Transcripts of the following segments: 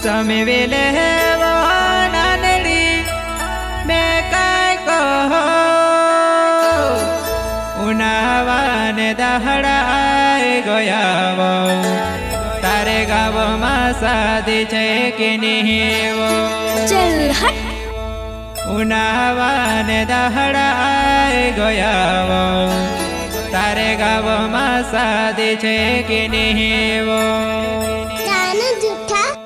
તમે વેલે નાનડી મેં કાંઈ કહો ઉનાવાને દહડાઈ ગયા તારે ગાવમાં સાદી છે કે નહીં ચલ હટ ઉનાવાને દહડાઈ ગયા તારે ગાવમાં સાદી છે કે નહીં જાને જૂઠા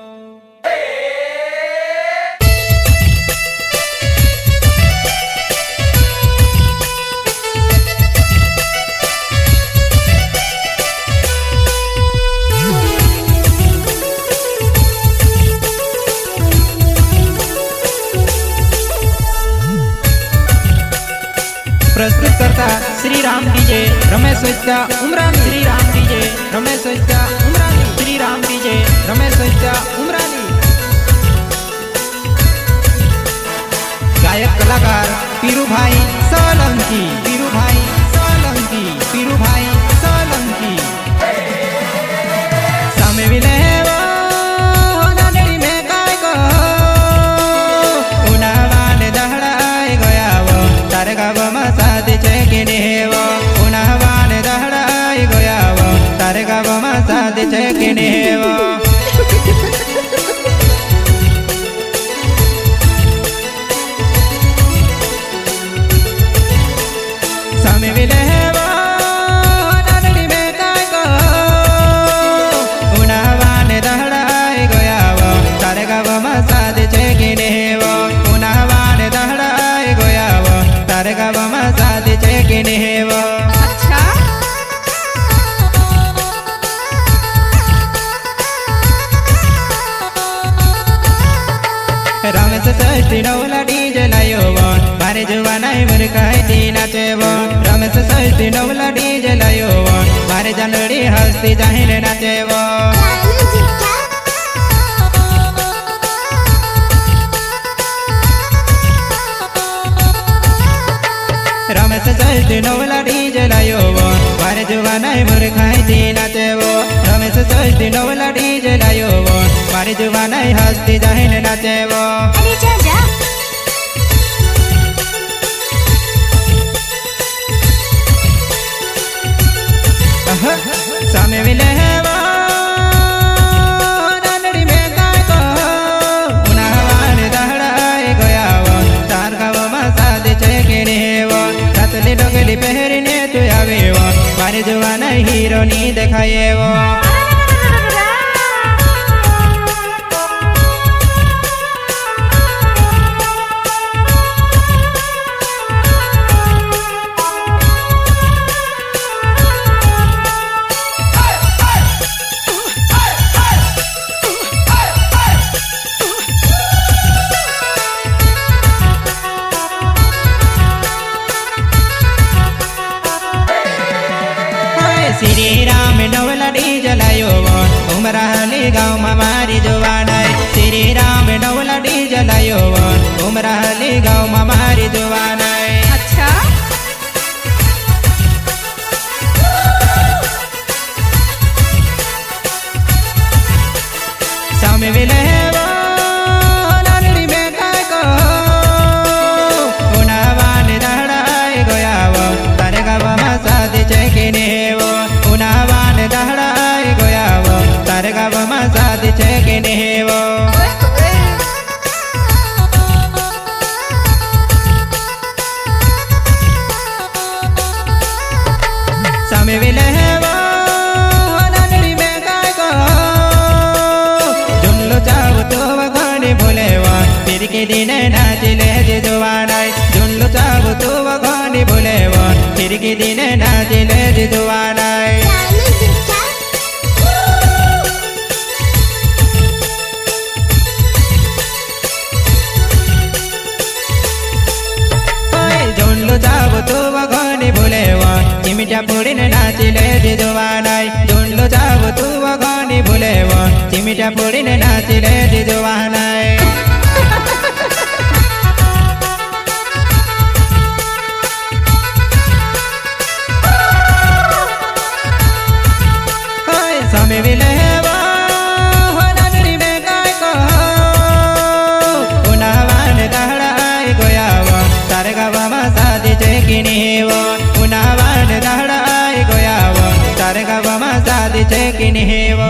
प्रस्तुत करता श्री राम डीजे रमेश वैद्य उमरानी श्री राम डीजे रमेश वैद्य उमरानी श्री राम डीजे रमेश वैद्य उमरानी गायक कलाकार पीरूभाई सोलंकी पीरूभाई सोलंकी पीरूभाई सोलंकी सामे विले सादी છે કે નહીં ઉનાવાને દહડાઈ ગયા તારે ગાવમાં સાદી છે કે નહીં સામે વિલે નાનડી મેં કાંઈ કહો ઉનાવાને દહડાઈ ગયા તારે ગાવમાં સાદી છે કે નહીં ઉનાવાને દહડાઈ ગયા તારે ગાવમાં સાદી છે કે નહીં અચ્છા રમેશ ષષ્ઠી નવલા ડીજે લાયો મારે જવાનાય મુરખાઈ દી નાચે રમેશ ષષ્ઠી નવલા ડીજે લાયો મારે જાનડી હસ્તી જાહીને નાચે જાને જૂઠા રમેશ ષષ્ઠી નવલા ડીજે લાયો મારે જવાનાય મુરખાઈ દી નાચે રમેશ ષષ્ઠી નવલા ડીજે લાયો મારે જવાનાય હસ્તી જાહીને નાચે અરે જા જા સામે વિલે નાનડી મેં કાંઈ કહો ઉનાવાને દહડાઈ ગયા તાર ગાવમાં સાદી છે કે નહીં રાતની ડોગલી પહેરીને તું આવ્યો મારે જોવાના હીરોની દેખાય श्री राम नवला डीजे लायो उमराली गाँव में मारी जोवानाय श्री राम नवला डीजे लायो उमराली गाँव में मारी जोवानाय अच्छा सामे विले नानडी में कांई कहो उनावाने दहडाई ગયા તારે ગાવમાં સાદી છે કે નહીં ઉનાવાને દહડાઈ ગયા તારે ગાવમાં સાદી છે કે નહીં સામે વિલે નાનડી મેં કાંઈ કહો જુમલો ચાવ તો વગાડી બોલેવા ફિરકી દીને નાચી લેજે જોવાનાય જુમલો ચાવ તો વગાડી બોલેવા ફિરકી દીને નાચી લેજે જોવાનાય જાને જૂઠા જોનલો ચાવ તો વગાડી બોલેવા ચીમીટા પોડીને નાચી લેજે જોવાનાય જોનલો ચાવ તો વગાડી બોલેવા ચીમીટા પોડીને નાચી લેજે જોવાનાય સામે વિલે નાનડી મેં કાંઈ કહો નેવો ઉનાવાન દાડાય ગયાવો તાર ગાવામાં સાદી છે કે નેવો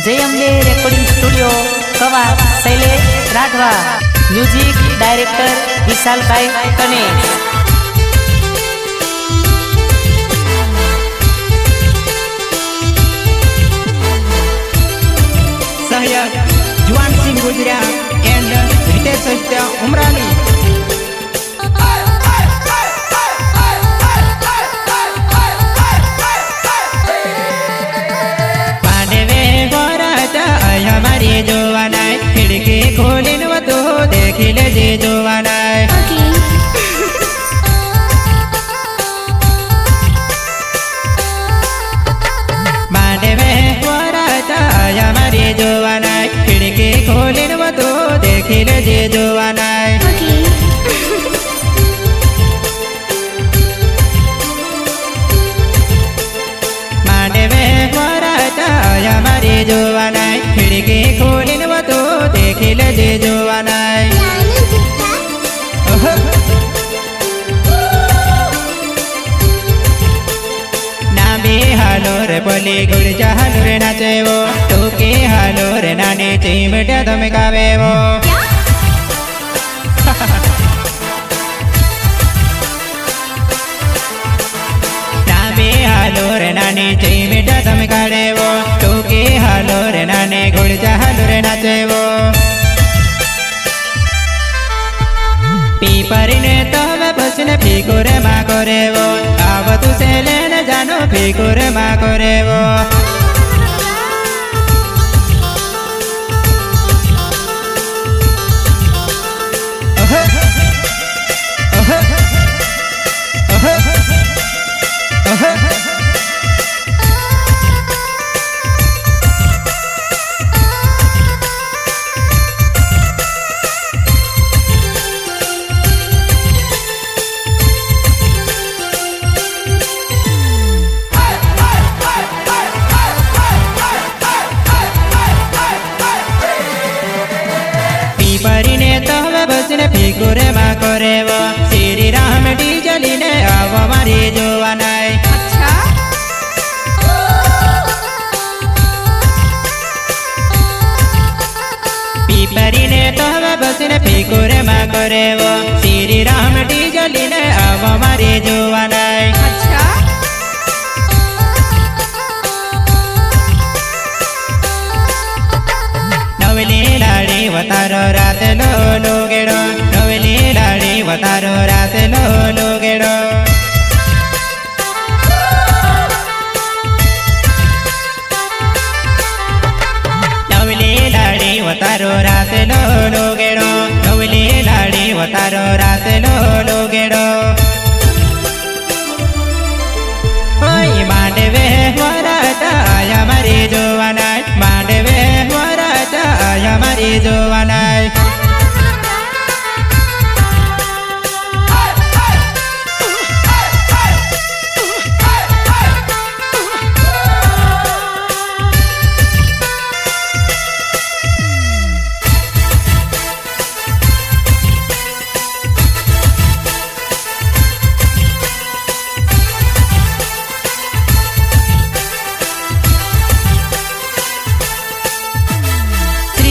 जय अम्बे रेकॉर्डिंग स्टूडियो कवा शैलेश राघवा म्यूजिक डायरेक्टर विशाल भाई गणेश सहयोग जुवान सिंह गुजरिया एंड रितेश सत्या उमरानी हमारी जोवानाय खिड़की खोलिन वतो देखी ले जे जोवानाय मांडे में वराता हमारी जोवानाय खिड़की खोलिन वतो देखी ले जे जोवानाय मांडे में वराता हमारी जोवानाय खिड़की खोलिन वतो देखी ले जे जोवानाय नामे हालो रे बोली गुड़जा हालो रे नाचेवो टोके हालो रे नानी चिमटा धमकावेवो नामे हालो रे नानी चिमटा धमकावेवो टोके हालो रे नानी गुड़जा हालो रे नाचेवो पीपरिने तवे बसने फिकुरे मा करेवो आवतु से लेने जानो फिकुरे मा करेवो परिने तवे बसने फिकुरे मा करेवो श्री राम डीजली ने आवो मारी जोवानाय अच्छा पीपरिने तवे बसने फिकुरे मा करेवो श्री राम डीजली ने आवो मारी जोवानाय अच्छा नवली लाड़ी वतारो रात लो गेड़ो नवली लाड़ी वतारो रात लो गेड़ो नवली लाड़ी वतारो रात लो गेड़ो नवली लाड़ी वतारो रात लो गेड़ो ओय मांडवे वराता आया मारी जोवानाय मांडवे वराता आया मारी जोवानाय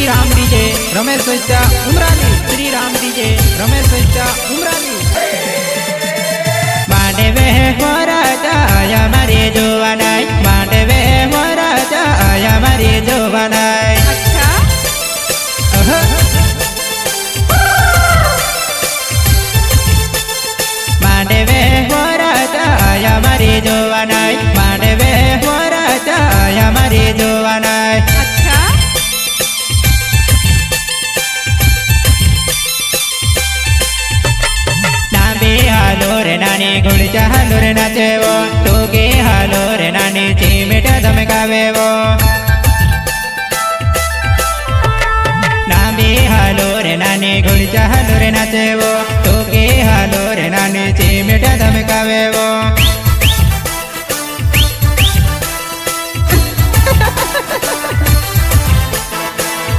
राम डीजे रमेश सच्चा उमरानी श्री राम डीजे रमेश सच्चा उमरानी मांडवे वराता आया मारी जोवानाय मांडवे वराता आया मारी जोवानाय अच्छा मांडवे वराता आया मारी जोवानाय मांडवे वराता आया मारी जोवानाय अच्छा हालो रे नानी गुड़जा हालो रे नाचेवो टोके हालो रे नानी चिमटा धमकावेवो नामी हालो रे नानी गुड़जा हालो रे नाचेवो टोके हालो रे नानी चिमटा धमकावेवो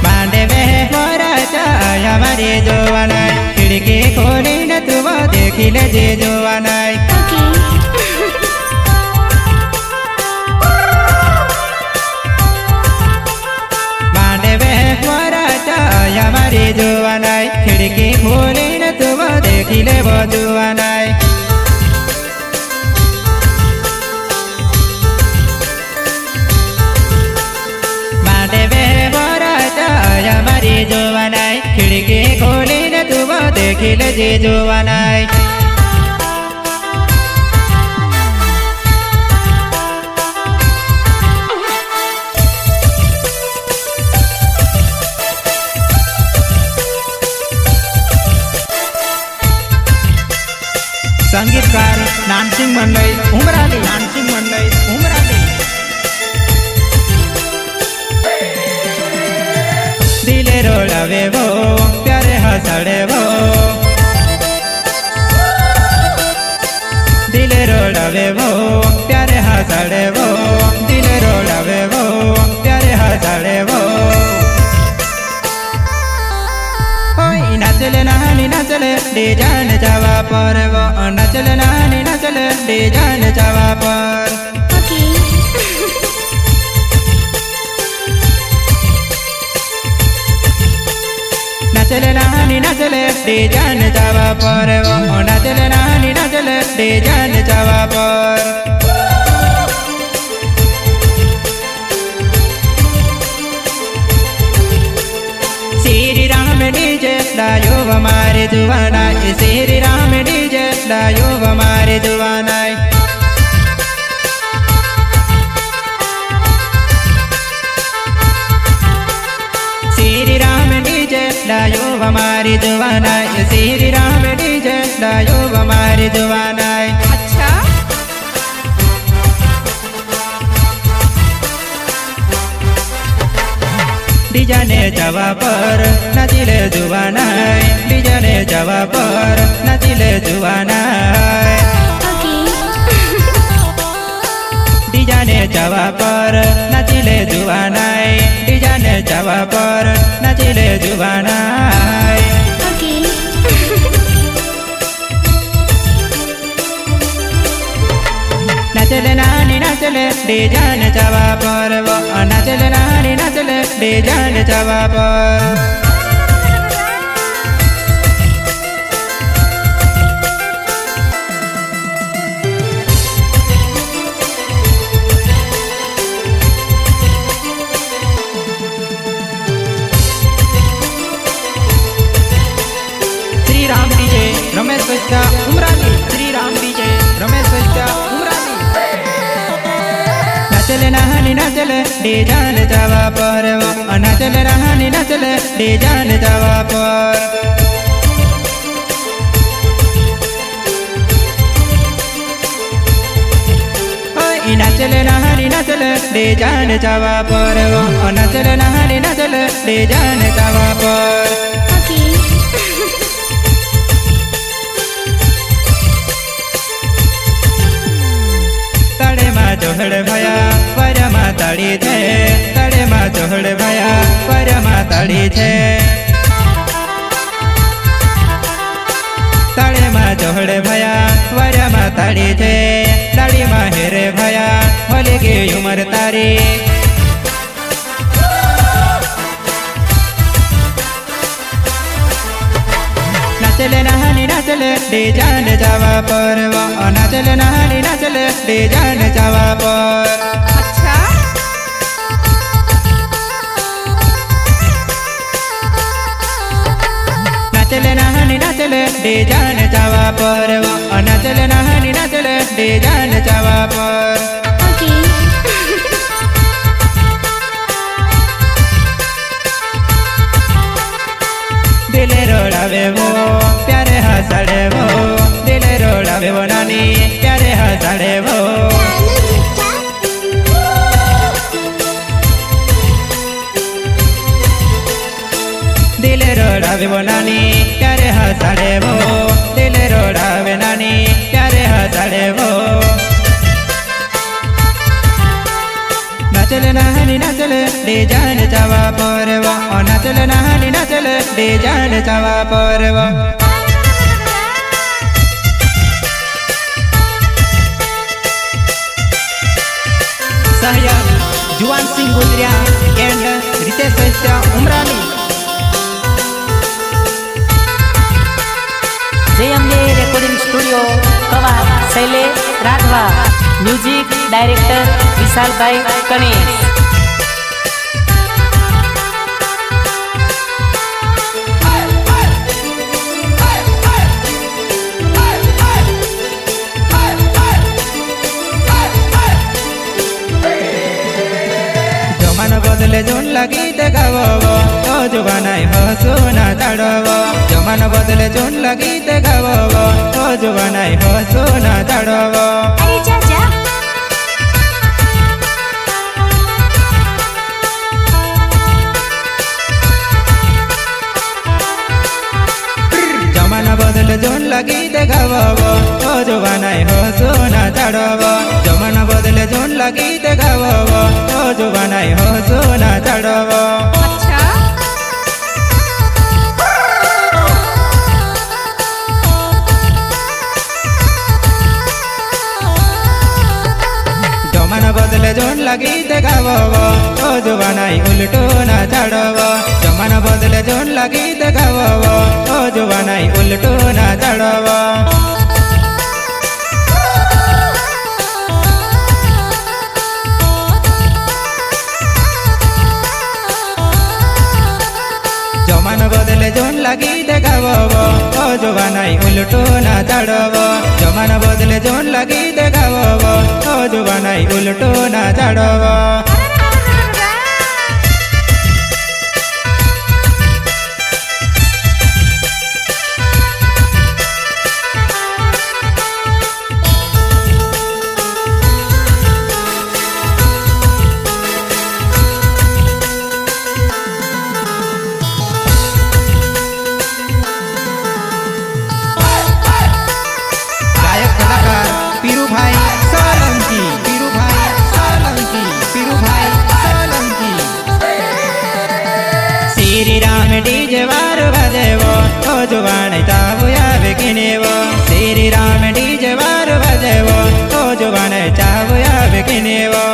मांडवे वराता आया मारी जोवानाय खिड़की खोली देखी लेजे जोवानाय ओके मांडे वेक वराचा या मारी जोवानाय खिड़की खोलीने तुम देखी लेवो जोवानाय मांडे वेक वराचा या मारी जोवानाय खिड़की खोलीने तुम देखी लेजे जोवानाय संगीतकार नानसिंग मंडई उमराली नानसिंग मंडई उमराली दिले रोलावे वो प्यारे हसड़े वो दिले रोलावे वो प्यारे हसड़े वो दिले रोलावे वो प्यारे हसड़े वो नचले नानी नचले डी जान जावा पर वो नचले नानी नचले डी जान जावा पर ओके नचले नानी नचले डी जान जावा पर वो नचले नानी नचले डी जान जावा पर श्री राम डीजे डायो हमारे जुवाना श्री राम डीजे डायो हमारे जुवाना श्री राम डीजे डायो हमारे जुवाना श्री राम डीजे डायो हमारे जुवाना अच्छा डीजाने जवा पर नचिले जुवानाय डीजाने जवा पर नचिले जुवानाय ओके डीजाने जवा पर नचिले जुवानाय डीजाने जवा पर नचिले जुवानाय ओके नचले नानी नचले डीजान जवा पर वो नचले नानी नचले डीजान जवा पर श्री राम डीजे रमेश वैद्य उमराली श्री राम डीजे रमेश वैद्य उमराली नचले नानी नचले डी जान जावा पर वो नचले नानी नचले डी जान जावा पर नचले नानी नचले डी जान जावा पर वो नचले नानी नचले डी जान जावा पर ओके तड़े मा जोहड़ भया पर मा तड़ी थे तड़े मा जोहड़ भया पर मा तड़ी थे तड़े मा जोहड़ भया पर मा तड़ी थे तड़ी मा हेरे भया होली की उम्र तारी नचले नानी नचले डी जान जावा पर वो नचले नानी नचले डी जान जावा पर अच्छा नचले नानी नचले डी जान जावा पर वो नचले नानी नचले डी जान जावा पर ओके दिले रोड़ावे वो प्यारे हसड़े वो दिले रोड़ावे वो नानी प्यारे हसड़े वो दिले रोड़ावे वो नानी प्यारे हसड़े वो दिले रोड़ावे नानी प्यारे हसड़े वो नचले नानी नचले डी जान जावा पर वो नचले नानी नचले डी जान जावा पर वो સહયોગ જુવાનસિંહ ગુજરિયા એન્ડ રીતેશ વૈશ્ય ઉમરાની. જય અંબે રેકોર્ડિંગ સ્ટુડિયો કવા શૈલેષ રાઠવા. મ્યુઝિક ડાયરેક્ટર વિશાલભાઈ કનેસ. જમાનો બદલે જોન ગીત ગાવો તો જુવાનાઈ હસો ના તાડવો. જમાનો બદલે જોન ગીત ગાવો તો જુવાનાઈ હસો ના તાડવો. अरे जा जा જમાનો બદલે જોન ગીત ગાવો તો જુવાનાઈ હસો ના તાડવો. જમાનો બદલે જોન ગીત ગાવો તો જુવાનાઈ હસો ના તાડવો. अच्छा જમાનો બદલે જોન ગીત ગાવો તો જુવાનાઈ ઉલટો ના તાડવો. જમાનો બદલે જોન ગીત ગાવો તો જુવાનાઈ ઉલટો ના તાડવો. જમાનો બદલે જોન ગીત ગાવો તો જુવાનાઈ ઉલટો ના તાડવો. જમાનો બદલે જોન ગીત ગાવો તો જુવાનાઈ ઉલટો ના તાડવો. ગાયક કલાકાર પીરુભાઈ સોલંકી. પીરુભાઈ સોલંકી. પીરુભાઈ સોલંકી. શ્રી રામ ડીજે વાર વાજેવો તો જુવાનાઈ ચાવ આવે કિનેવો. શ્રી રામ ડીજે વાર વાજેવો તો જુવાનાઈ ચાવ આવે કિનેવો.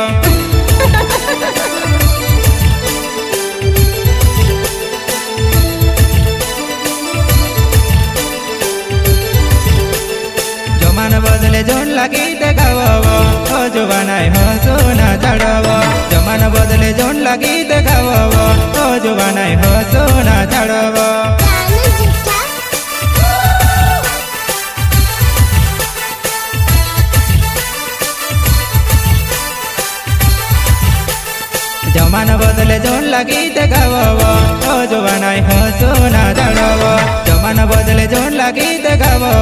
જમાનો બદલે જોન ગીત ગાવો તો જુવાનાઈ હસો ના તાડવો. જમાનો બદલે જોન ગીત ગાવો તો જુવાનાઈ હસો ના તાડવો. लालू जीठा જમાનો બદલે જોન ગીત ગાવો તો જુવાનાઈ હસો ના તાડવો. જમાનો બદલે જોન ગીત ગાવો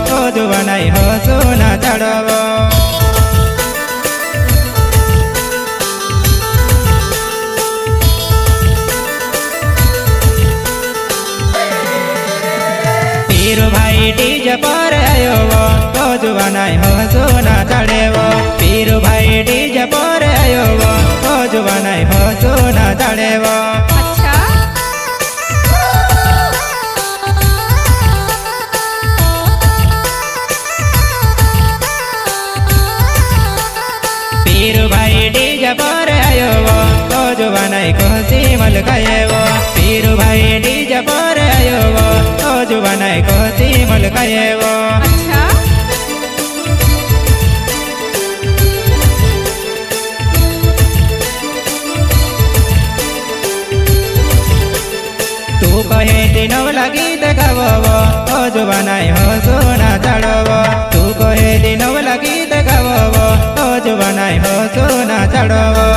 તો જુવાનાઈ હસો ના તાડવો. પીરુભાઈ ડીજે પર આયો તો જુવાનાઈ હસો ના તાડવો. પીરુભાઈ ડીજે પર આયો તો જુવાનાઈ હસો ના તાડવો. अच्छा પીરુભાઈ ડીજે પર આયો તો જુવાનાઈ ખુશી મલકાયો. પીરુભાઈ ડીજે પર આયો તો જુવાનાઈ ખુશી મલકાયો. अच्छा તું કહે તે નવલા ગીત ગાવો તો જુવાનાઈ હસો ના તાડવો. તું કહે તે નવલા ગીત ગાવો તો જુવાનાઈ હસો ના તાડવો.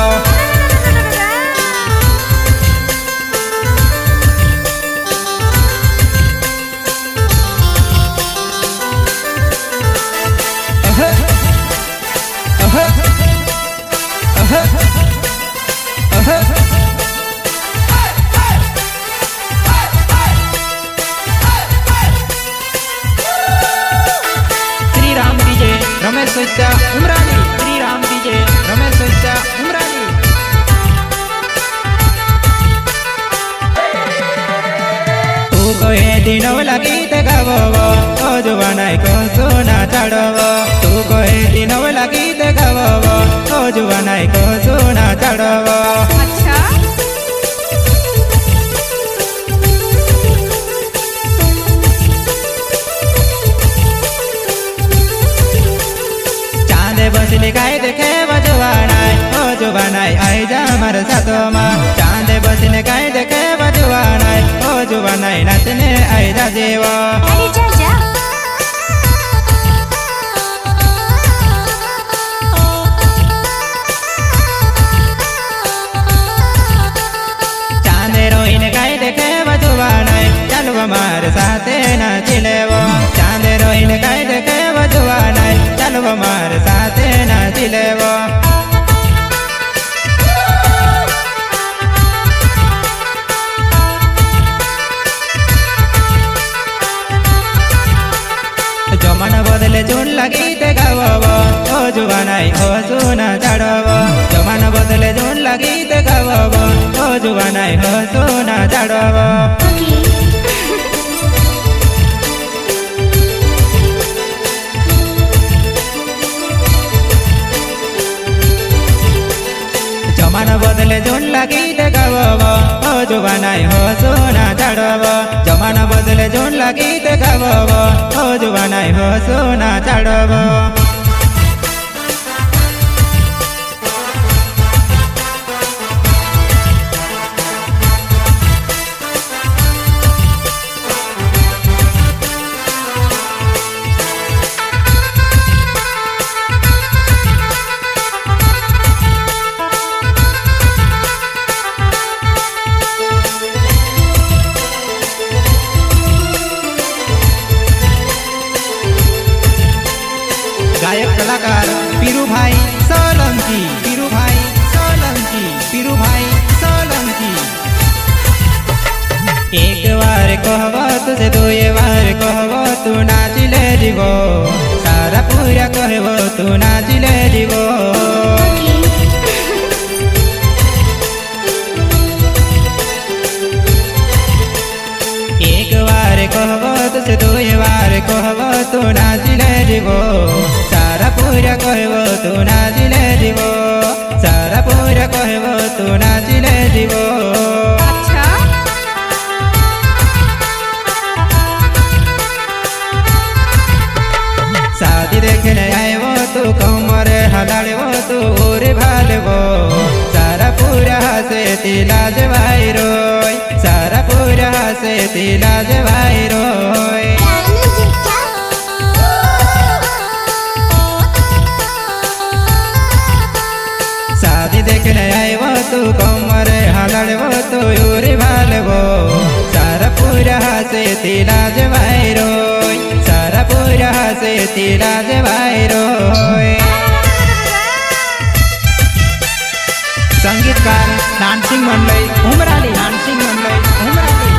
શ્રી રામ ડીજે રમેશ વૈશ્ય ઉમરાની. શ્રી રામ ડીજે રમેશ વૈશ્ય ઉમરાની. તું કહે તે નવલા ગીત ગાવો તો જુવાનાઈ હસો ના તાડવો. તું કહે તે નવલા ગીત ગાવો તો જુવાનાઈ હસો झाड़व अच्छा चांदे बसली काय देखे बजवानाय ओ जुबानाय आई जा मार सातोमा चांदे बसले काय देखे बजवानाय ओ जुबानाय नाचने आई जा जेवा अरे जा जा चांदे रोईने काय देखे बजवानाय चालव मार साथे नाचिलेवो चांदे रोईने काय देखे बजवानाय चालव मार साथे नाचिलेवो जमाना बदले जून लगीत गावव ओ जुबानाय ओ सुना झाड़व जमाना बदले जून लगीत गावव ओ जुबानाय ओ सुना झाड़व जमाना बदले जून लगीत गावव ओ जुबानाय हो सोना झाड़व जमाना बदले जून लगीत गावव ओ जुबानाय हो सोना झाड़व गायक कलाकार पीरूभाई सोलंकी पीरूभाई सोलंकी पीरूभाई सोलंकी एक बार कहब तुझे दुए बार कहब तू नाचिले जीवो सारा पूरा कहब तू नाचिले जीवो एक बार कहब तुझे दुए बार कहब तू नाचिले जीवो सारा पूरा कहब तू नाचिले जीवो सारा पूरा कहब तू नाचिले जीवो अच्छा शादी देखने आएबो तू कमर हलाड़बो तू उरे भालबो सारा पूरा से तिलाज भाई रोय सारा पूरा से तिलाज भाई रोय शादी देखने आएबो तू कमर हलाड़बो तू उरे भालबो सारा पूरा से तिलाज भाई रोय सारा पूरा से तिलाज भाई रोय संगीतकार डान्सिंग मंडळी उमराली डान्सिंग मंडळी उमराली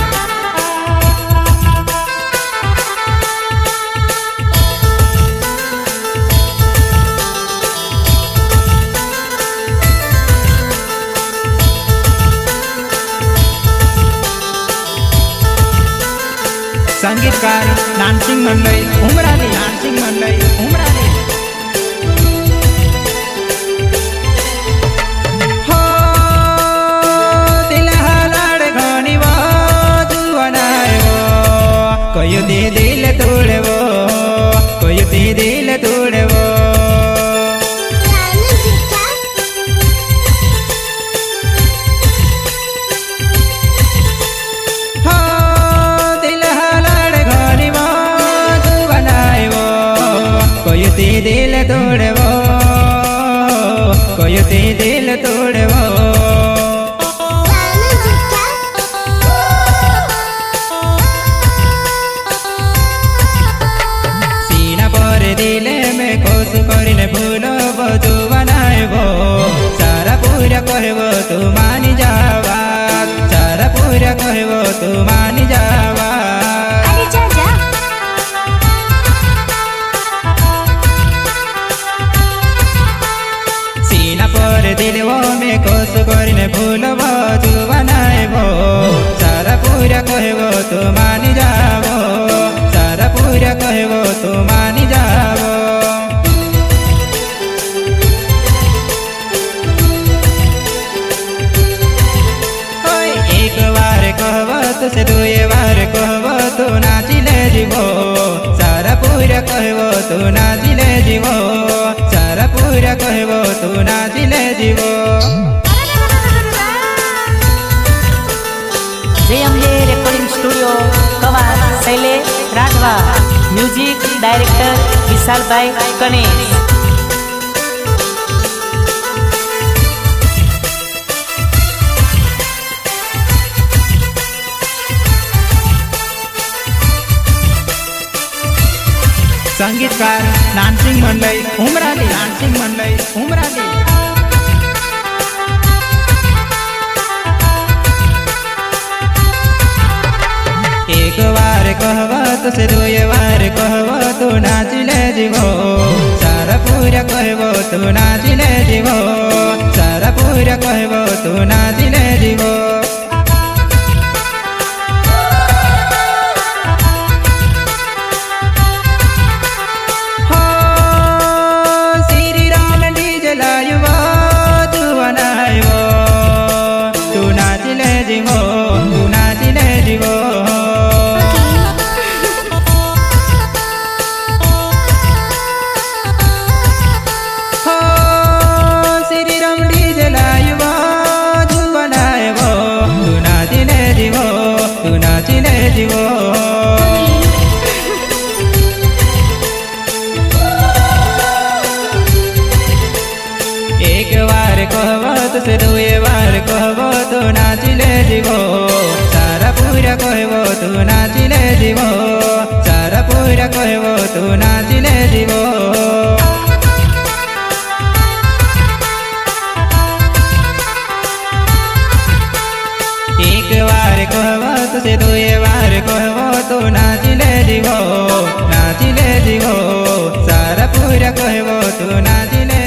संगीतकार डान्सिंग मंडळी उमराली डान्सिंग मंडळी उमराली हो दिल हालाड घणी वो जुवनाय वो कयुती दिल तोड़वो कयुती दिल तोड़वो दिल तोड़वो कोयुती दिल तोड़वो सीना पर दिल में कोस करिने भूलो बजू बनाएबो सारा पूरा कहबो तू मानी जावा सारा पूरा कहबो तू मानी जावा अरे जा जा पर दिलवो में कोस करिने भूलो बजू बनाएबो सारा पूरा कहबो तू मानी जाबो सारा पूरा कहबो तू मानी जाबो तो से दुए बार कहबो तू नाचिले जीवो सारा पूरा कहबो तू नाचिले जीवो सारा पूरा कहबो तू नाचिले जीवो जय अम्बे रेकॉर्डिंग स्टूडियो कवार शैलेश राठवा म्यूजिक डायरेक्टर विशाल भाई कणेश। संगीतकार नानसिंग मंडई उमराली नानसिंग मंडई उमराली। एक बार कहबो तो से दुए बार कहबो तू नाचिले जीवो सारा पूरा कहबो तू नाचिले जीवो सारा पूरा कहबो तू नाचिले जीवो जीवो एक बार कहबो तो से दुए बार कहबो तू नाचिले जीवो सारा पूरा कहबो तू नाचिले जीवो सारा पूरा कहबो तू नाचिले जीवो एक बार कहबो तो से दुए बार कहबो तू नाचिले जीवो सारा पूरा कहबो तू नाचिले